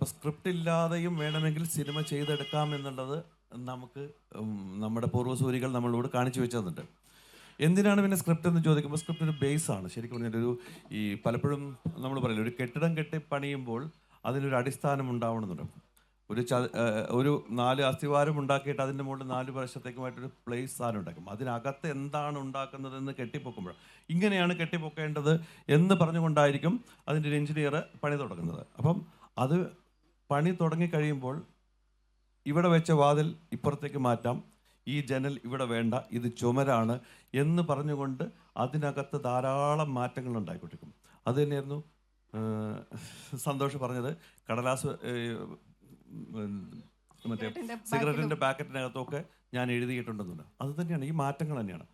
ഇപ്പോൾ സ്ക്രിപ്റ്റ് ഇല്ലാതെയും വേണമെങ്കിൽ സിനിമ ചെയ്തെടുക്കാം എന്നുള്ളത് നമുക്ക് നമ്മുടെ പൂർവ്വസൂരികൾ നമ്മളോട് കാണിച്ചു വെച്ചതുണ്ട്. എന്തിനാണ് പിന്നെ സ്ക്രിപ്റ്റ് എന്ന് ചോദിക്കുമ്പോൾ സ്ക്രിപ്റ്റ് ഒരു ബേസാണ്. ശരിക്കും പറഞ്ഞാൽ ഈ പലപ്പോഴും നമ്മൾ പറയില്ല, ഒരു കെട്ടിടം കെട്ടി പണിയുമ്പോൾ അതിനൊരു അടിസ്ഥാനം ഉണ്ടാവണമെന്നുണ്ട്. ഒരു 4 അസ്ഥിവാരം ഉണ്ടാക്കിയിട്ട് അതിൻ്റെ മുകളിൽ 4 വർഷത്തേക്കുമായിട്ടൊരു പ്ലേസ് സാധനം ഉണ്ടാക്കും. അതിനകത്ത് എന്താണ് ഉണ്ടാക്കുന്നതെന്ന് കെട്ടിപ്പൊക്കുമ്പോൾ ഇങ്ങനെയാണ് കെട്ടിപ്പൊക്കേണ്ടത് എന്ന് പറഞ്ഞുകൊണ്ടായിരിക്കും അതിൻ്റെ ഒരു എഞ്ചിനീയർ പണി തുടങ്ങുന്നത്. അപ്പം അത് പണി തുടങ്ങിക്കഴിയുമ്പോൾ ഇവിടെ വെച്ച വാതിൽ ഇപ്പുറത്തേക്ക് മാറ്റാം, ഈ ജനൽ ഇവിടെ വേണ്ട, ഇത് ചുമരാണ് എന്ന് പറഞ്ഞുകൊണ്ട് അതിനകത്ത് ധാരാളം മാറ്റങ്ങൾ ഉണ്ടായിക്കൊണ്ടിരിക്കും. അത് തന്നെയായിരുന്നു സന്തോഷ് പറഞ്ഞത്. കടലാസ് മറ്റേ സിഗരറ്റിൻ്റെ പാക്കറ്റിനകത്തൊക്കെ ഞാൻ എഴുതിയിട്ടുണ്ടെന്നുണ്ട്. അത് തന്നെയാണ്, ഈ മാറ്റങ്ങൾ തന്നെയാണ്.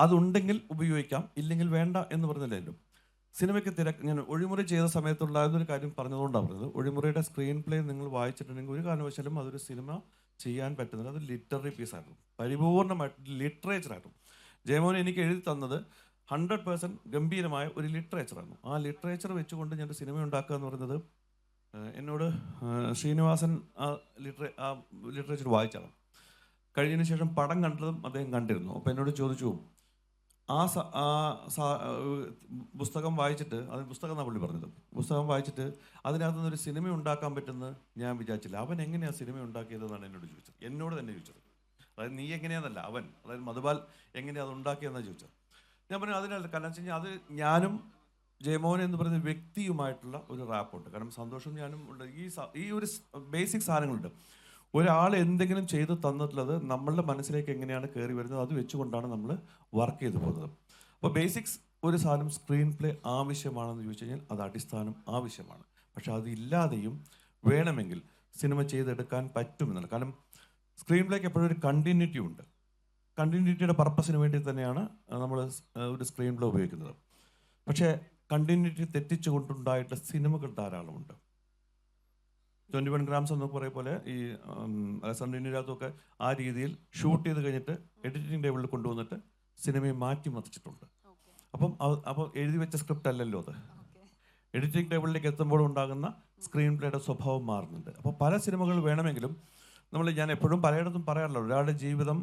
അതുണ്ടെങ്കിൽ ഉപയോഗിക്കാം, ഇല്ലെങ്കിൽ വേണ്ട എന്ന് പറഞ്ഞില്ലല്ലോ. സിനിമയ്ക്ക് ഞാൻ ഒഴിമുറി ചെയ്ത സമയത്തുണ്ടായിരുന്നൊരു കാര്യം പറഞ്ഞതുകൊണ്ടാണ് പറഞ്ഞത്. ഒഴിമുറിയുടെ സ്ക്രീൻ പ്ലേ നിങ്ങൾ വായിച്ചിട്ടുണ്ടെങ്കിൽ ഒരു കാരണവശാലും അതൊരു സിനിമ ചെയ്യാൻ പറ്റുന്നില്ല. അത് ലിറ്റററി പീസായിരുന്നു, പരിപൂർണമായിട്ട് ലിറ്ററേച്ചറായിരുന്നു. ജയമോഹൻ എനിക്ക് എഴുതി തന്നത് 100% ഗംഭീരമായ ഒരു ലിറ്ററേച്ചറായിരുന്നു. ആ ലിറ്ററേച്ചർ വെച്ചുകൊണ്ട് ഞാനൊരു സിനിമ ഉണ്ടാക്കുക എന്ന് പറയുന്നത് എന്നോട് ശ്രീനിവാസൻ ആ ലിറ്ററേച്ചർ വായിച്ചാണ്. കഴിഞ്ഞതിന് ശേഷം പടം കണ്ടതും അദ്ദേഹം കണ്ടിരുന്നു. അപ്പോൾ എന്നോട് ചോദിച്ചു, പുസ്തകം വായിച്ചിട്ട്, അത് പുസ്തകം എന്നാണ് പുള്ളി പറഞ്ഞത്, പുസ്തകം വായിച്ചിട്ട് അതിനകത്ത് നിന്നൊരു സിനിമ ഉണ്ടാക്കാൻ പറ്റുമെന്ന് ഞാൻ വിചാരിച്ചില്ല. അവൻ എങ്ങനെയാണ് സിനിമ ഉണ്ടാക്കിയതെന്നാണ് എന്നോട് ചോദിച്ചത്. എന്നോട് തന്നെ ചോദിച്ചത്. അതായത് നീ എങ്ങനെയാണെന്നല്ല, അവൻ, അതായത് മധുപാൽ എങ്ങനെയാണ് അത് ഉണ്ടാക്കിയെന്നാണ് ചോദിച്ചത്. ഞാൻ പറഞ്ഞു അതിനല്ല, കാരണം വെച്ച് കഴിഞ്ഞാൽ അത് ഞാനും ജയമോഹൻ എന്ന് പറയുന്ന വ്യക്തിയുമായിട്ടുള്ള ഒരു റാപ്പുണ്ട്. കാരണം സന്തോഷം ഞാനും ഉണ്ട്. ഈ ഒരു ബേസിക് സാധനങ്ങളുണ്ട്. ഒരാൾ എന്തെങ്കിലും ചെയ്ത് തന്നിട്ടുള്ളത് നമ്മളുടെ മനസ്സിലേക്ക് എങ്ങനെയാണ് കയറി വരുന്നത്, അത് വെച്ചുകൊണ്ടാണ് നമ്മൾ വർക്ക് ചെയ്തു പോകുന്നത്. അപ്പോൾ ബേസിക്സ് ഒരു സാധനം സ്ക്രീൻ പ്ലേ ആവശ്യമാണെന്ന് ചോദിച്ചു കഴിഞ്ഞാൽ അത് അടിസ്ഥാനം ആവശ്യമാണ്. പക്ഷെ അതില്ലാതെയും വേണമെങ്കിൽ സിനിമ ചെയ്തെടുക്കാൻ പറ്റുമെന്നാണ്. കാരണം സ്ക്രീൻ പ്ലേക്ക് എപ്പോഴും ഒരു കണ്ടിന്യൂറ്റി ഉണ്ട്. കണ്ടിന്യൂറ്റിയുടെ പർപ്പസിന് വേണ്ടി തന്നെയാണ് നമ്മൾ ഒരു സ്ക്രീൻ പ്ലേ ഉപയോഗിക്കുന്നത്. പക്ഷേ കണ്ടിന്യൂറ്റി തെറ്റിച്ചുകൊണ്ടുണ്ടായിട്ടുള്ള സിനിമകൾ ധാരാളമുണ്ട്. 21 grams എന്നൊക്കെ പറയും പോലെ ഈ സണ്ണിനകത്തൊക്കെ ആ രീതിയിൽ ഷൂട്ട് ചെയ്ത് കഴിഞ്ഞിട്ട് എഡിറ്റിംഗ് ടേബിളിൽ കൊണ്ടുവന്നിട്ട് സിനിമയെ മാറ്റിമറിച്ചിട്ടുണ്ട്. അപ്പം എഴുതി വെച്ച സ്ക്രിപ്റ്റ് അല്ലല്ലോ അത്. എഡിറ്റിംഗ് ടേബിളിലേക്ക് എത്തുമ്പോൾ ഉണ്ടാകുന്ന സ്ക്രീൻ പ്ലേയുടെ സ്വഭാവം മാറുന്നുണ്ട്. അപ്പോൾ പല സിനിമകൾ വേണമെങ്കിലും ഞാൻ എപ്പോഴും പലയിടത്തും പറയാറുള്ളൂ, ഒരാളുടെ ജീവിതം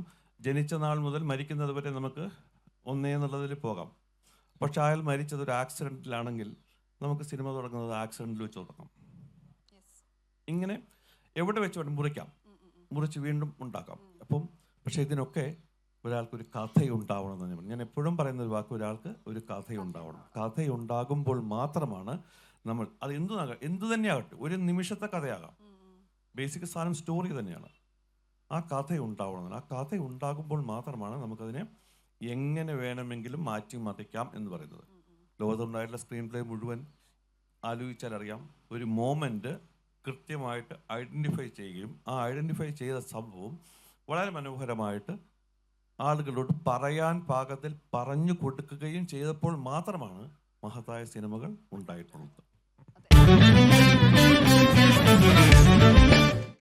ജനിച്ച നാൾ മുതൽ മരിക്കുന്നത് വരെ നമുക്ക് ഒന്നേ എന്നുള്ളതിൽ പോകാം. പക്ഷെ അയാൾ മരിച്ചത് ഒരു ആക്സിഡൻറ്റിലാണെങ്കിൽ നമുക്ക് സിനിമ തുടങ്ങുന്നത് ആക്സിഡൻറ്റിൽ വെച്ച് തുടങ്ങാം. ഇങ്ങനെ എവിടെ വെച്ച് വേണം മുറിച്ച് വീണ്ടും ഉണ്ടാക്കാം. പക്ഷെ ഇതിനൊക്കെ ഒരാൾക്കൊരു കഥയുണ്ടാവണമെന്ന് ഞാൻ എപ്പോഴും പറയുന്ന ഒരു വാക്ക്, ഒരാൾക്ക് ഒരു കഥയുണ്ടാവണം. കഥയുണ്ടാകുമ്പോൾ മാത്രമാണ് നമ്മൾ അത് എന്തു തന്നെയാകട്ടെ, ഒരു നിമിഷത്തെ കഥയാകാം, ബേസിക് സാധനം സ്റ്റോറി തന്നെയാണ്. ആ കഥയുണ്ടാവണം. ആ കഥ ഉണ്ടാകുമ്പോൾ മാത്രമാണ് നമുക്കതിനെ എങ്ങനെ വേണമെങ്കിലും മാറ്റിമറിക്കാം എന്ന് പറയുന്നത്. ലോകത്തുണ്ടായിട്ടുള്ള സ്ക്രീൻ പ്ലേ മുഴുവൻ ആലോചിച്ചാൽ അറിയാം, ഒരു മോമെന്റ് കൃത്യമായിട്ട് ഐഡൻറ്റിഫൈ ചെയ്യുകയും ആ ഐഡൻറ്റിഫൈ ചെയ്ത സംഭവം വളരെ മനോഹരമായിട്ട് ആളുകളോട് പറയാൻ പാകത്തിൽ പറഞ്ഞു കൊടുക്കുകയും ചെയ്തപ്പോൾ മാത്രമാണ് മഹത്തായ സിനിമകൾ ഉണ്ടായിട്ടുള്ളത്.